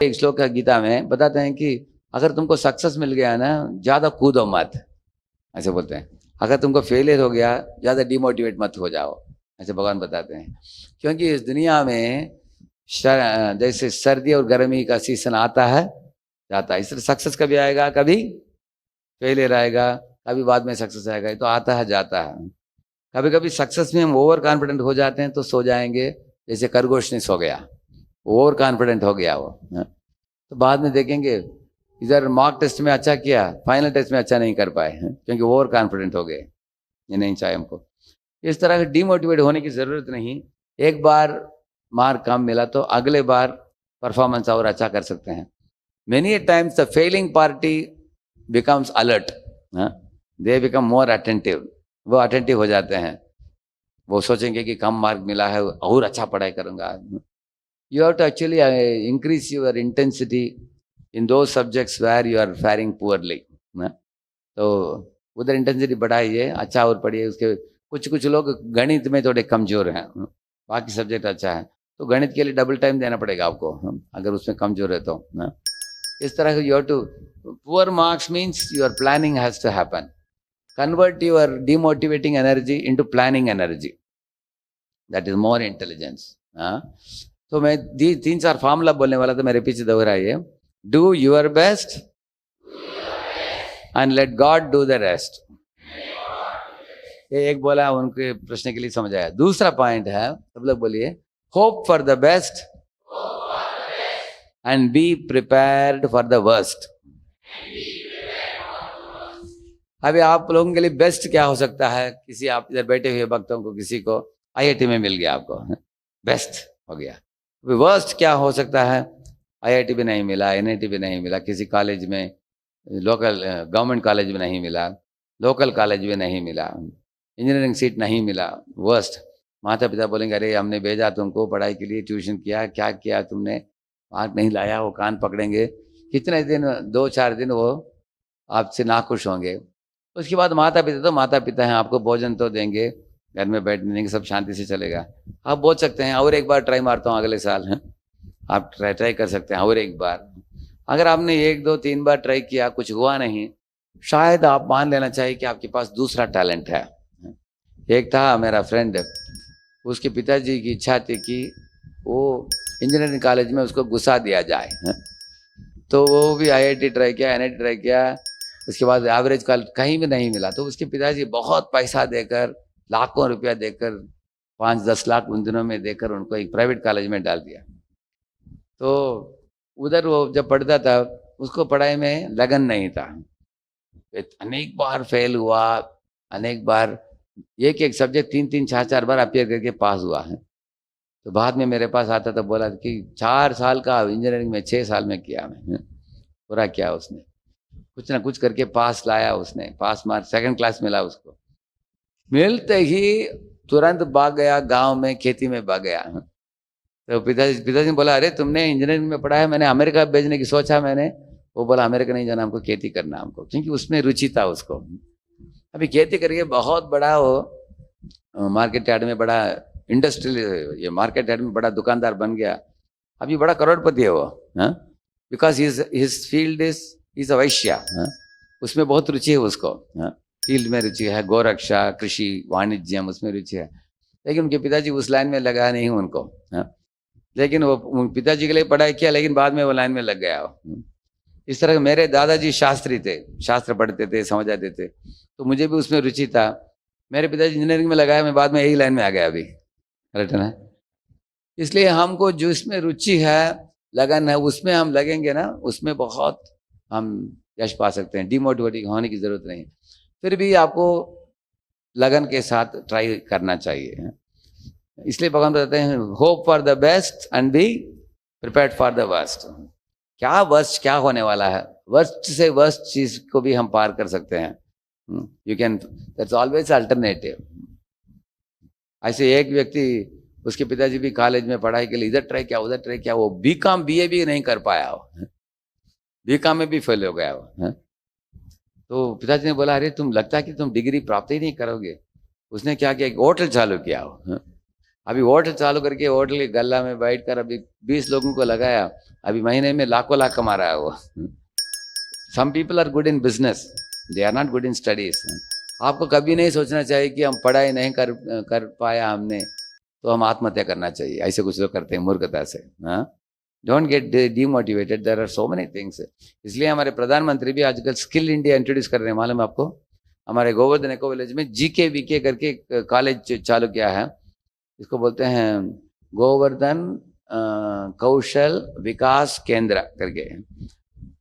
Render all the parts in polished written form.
एक श्लोक है गीता में, बताते हैं कि अगर तुमको सक्सेस मिल गया ना, ज़्यादा कूदो मत, ऐसे बोलते हैं। अगर तुमको फेलियर हो गया, ज़्यादा डिमोटिवेट मत हो जाओ, ऐसे भगवान बताते हैं। क्योंकि इस दुनिया में जैसे सर्दी और गर्मी का सीजन आता है जाता है, इसलिए सक्सेस कभी आएगा, कभी फेलियर आएगा, कभी बाद में सक्सेस आएगा, ये तो आता है जाता है। कभी कभी सक्सेस में हम ओवर कॉन्फिडेंट हो जाते हैं तो सो जाएंगे, जैसे खरगोश ने सो गया, ओवर कॉन्फिडेंट हो गया वो, हाँ। तो बाद में देखेंगे इधर मॉक टेस्ट में अच्छा किया, फाइनल टेस्ट में अच्छा नहीं कर पाए, क्योंकि ओवर कॉन्फिडेंट हो गए। ये नहीं चाहिए हमको। इस तरह के डिमोटिवेट होने की ज़रूरत नहीं। एक बार मार्क कम मिला तो अगले बार परफॉर्मेंस और अच्छा कर सकते हैं। Many times the failing party becomes alert, they become more attentive, वो अटेंटिव हो जाते हैं। वो सोचेंगे कि कम मार्क मिला है और अच्छा पढ़ाई करूँगा। You have to actually increase your intensity in those subjects where you are faring poorly, ना? तो उधर इंटेंसिटी बढ़ाइए, अच्छा और पढ़िए। उसके कुछ कुछ लोग गणित में थोड़े कमजोर हैं, बाकी सब्जेक्ट अच्छा है, तो गणित के लिए डबल टाइम देना पड़ेगा आपको, अगर उसमें कमजोर है तो, ना? इस तरह से you have to, poor marks means your planning has to happen, convert your demotivating energy into planning energy, that is more intelligence. तो मैं 3-4 फॉर्मूला बोलने वाला था, मेरे पीछे दोहराइए। Do your best and let God do the rest. ये एक बोला, उनके प्रश्न के लिए समझ आया। दूसरा पॉइंट है, सब लोग बोलिए, hope for the best and be prepared for the worst. अभी आप लोगों के लिए बेस्ट क्या हो सकता है? किसी आप इधर बैठे हुए भक्तों को, किसी को आईआईटी में मिल गया, आपको बेस्ट हो गया। वर्स्ट क्या हो सकता है? आईआईटी भी नहीं मिला, एनआईटी भी नहीं मिला, किसी कॉलेज में, लोकल गवर्नमेंट कॉलेज में नहीं मिला, लोकल कॉलेज में नहीं मिला, इंजीनियरिंग सीट नहीं मिला, वर्स्ट। माता पिता बोलेंगे, अरे हमने भेजा तुमको पढ़ाई के लिए, ट्यूशन किया, क्या किया तुमने, मार्क नहीं लाया, वो कान पकड़ेंगे। कितने दिन, 2-4 दिन वो आपसे नाखुश होंगे। उसके बाद माता पिता हैं, आपको भोजन तो देंगे, घर में बैठने देंगे, सब शांति से चलेगा। आप बोल सकते हैं और एक बार ट्राई मारता हूँ अगले साल, हैं, आप ट्राई कर सकते हैं और एक बार। अगर आपने 1-2-3 बार ट्राई किया, कुछ हुआ नहीं, शायद आप मान लेना चाहिए कि आपके पास दूसरा टैलेंट है। एक था मेरा फ्रेंड, उसके पिताजी की इच्छा थी कि वो इंजीनियरिंग कॉलेज में उसको घुसा दिया जाए, तो वो भी आईआईटी ट्राई किया, एनआईटी ट्राई किया, उसके बाद एवरेज कॉलेज कहीं भी नहीं मिला। तो उसके पिताजी बहुत पैसा देकर, लाखों रुपया देकर, 5-10 लाख उन दिनों में देकर उनको एक प्राइवेट कॉलेज में डाल दिया। तो उधर वो जब पढ़ता था, उसको पढ़ाई में लगन नहीं था, अनेक बार फेल हुआ, अनेक बार एक एक सब्जेक्ट 3-3 4-4 बार अपियर करके पास हुआ है। तो बाद में मेरे पास आता तो बोला कि 4 साल का इंजीनियरिंग में 6 साल में किया मैं, पूरा किया उसने, कुछ ना कुछ करके पास लाया उसने, पास मार्क 2nd क्लास मिला उसको। मिलते ही तुरंत भाग गया गांव में, खेती में भाग गया। तो पिताजी ने बोला, अरे तुमने इंजीनियरिंग में पढ़ा है, मैंने अमेरिका भेजने की सोचा मैंने। वो बोला, अमेरिका नहीं जाना हमको, खेती करना हमको, क्योंकि उसमें रुचि था उसको। अभी खेती करके बहुत बड़ा वो मार्केट यार्ड में बड़ा इंडस्ट्रियल, ये मार्केट यार्ड में बड़ा दुकानदार बन गया। अभी बड़ा करोड़पति है वो, because his field is a वैश्य, उसमें बहुत रुचि है उसको, फील्ड में रुचि है, गोरक्षा, कृषि, वाणिज्यम, उसमें रुचि है। लेकिन उनके पिताजी उस लाइन में लगा नहीं उनको, लेकिन वो पिताजी के लिए पढ़ाई किया, लेकिन बाद में वो लाइन में लग गया। इस तरह मेरे दादाजी शास्त्री थे, शास्त्र पढ़ते थे, समझाते थे, तो मुझे भी उसमें रुचि था। मेरे पिताजी इंजीनियरिंग में लगाया, मैं बाद में यही लाइन में आ गया अभी, करेक्ट है ना? इसलिए हमको जो इसमें रुचि है, लगन है, उसमें हम लगेंगे ना, उसमें बहुत हम यश पा सकते हैं। डिमोटिवेटिंग होने की जरूरत नहीं, फिर भी आपको लगन के साथ ट्राई करना चाहिए। इसलिए भगवान बताते हैं, hope for the best and be prepared for the worst. क्या वर्स्ट क्या होने वाला है? वर्स्ट से वर्स्ट चीज को भी हम पार कर सकते हैं। You can, that's always alternative. ऐसे एक व्यक्ति, उसके पिताजी भी कॉलेज में पढ़ाई के लिए इधर ट्राई किया, उधर ट्राई किया, वो बीकॉम बीए भी नहीं कर पाया, बीकॉम में भी फेल हो गया वो। तो पिताजी ने बोला, अरे तुम लगता है कि तुम डिग्री प्राप्त ही नहीं करोगे। उसने क्या किया, एक होटल चालू किया हो, अभी होटल चालू करके होटल के गल्ला में बैठकर अभी 20 लोगों को लगाया, अभी महीने में लाखों लाख कमा रहा है वो। Some people are good in business, they are not good in studies. आपको कभी नहीं सोचना चाहिए कि हम पढ़ाई नहीं कर पाया हमने तो हम आत्महत्या करना चाहिए, ऐसे कुछ लोग करते हैं मूर्खता से। हाँ, don't get demotivated, there are so many things. इसलिए हमारे प्रधानमंत्री भी आजकल स्किल इंडिया इंट्रोड्यूस कर रहे हैं, मालूम है आपको। हमारे गोवर्धन एको विलेज में जीके वीके करके कॉलेज चालू किया है, इसको बोलते हैं गोवर्धन कौशल विकास केंद्र करके।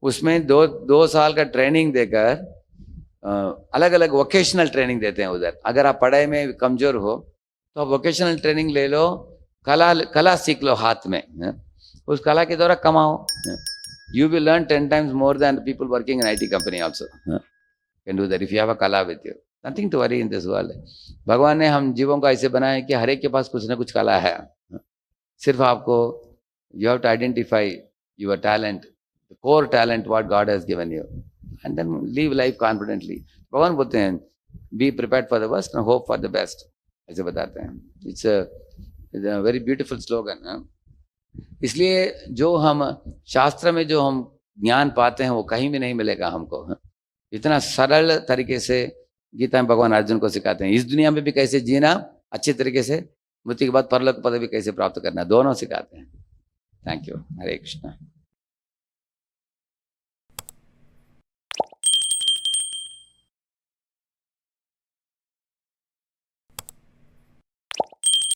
उसमें दो साल का ट्रेनिंग देकर अलग अलग वोकेशनल ट्रेनिंग देते हैं उधर। अगर आप पढ़ाई में कमजोर हो तो आप वोकेशनल ट्रेनिंग ले लो, कला सीख लो हाथ में, उस कला के द्वारा कमाओ। You will learn 10 times more than people working in IT company also can do that if you have a kala with you, nothing to worry in this world। भगवान ने हम जीवों को ऐसे बनाया कि हर एक के पास कुछ ना कुछ कला है, सिर्फ आपको you have to identify your talent, the core talent what God has given you, and then live life confidently। भगवान बोलते हैं be prepared for the worst and hope for the best, ऐसे बताते हैं। it's a very beautiful slogan। इसलिए जो हम शास्त्र में जो हम ज्ञान पाते हैं वो कहीं भी नहीं मिलेगा हमको। इतना सरल तरीके से गीता में भगवान अर्जुन को सिखाते हैं, इस दुनिया में भी कैसे जीना अच्छे तरीके से, मृत्यु के बाद परलोक पद भी कैसे प्राप्त करना, दोनों सिखाते हैं। Thank you. हरे कृष्णा।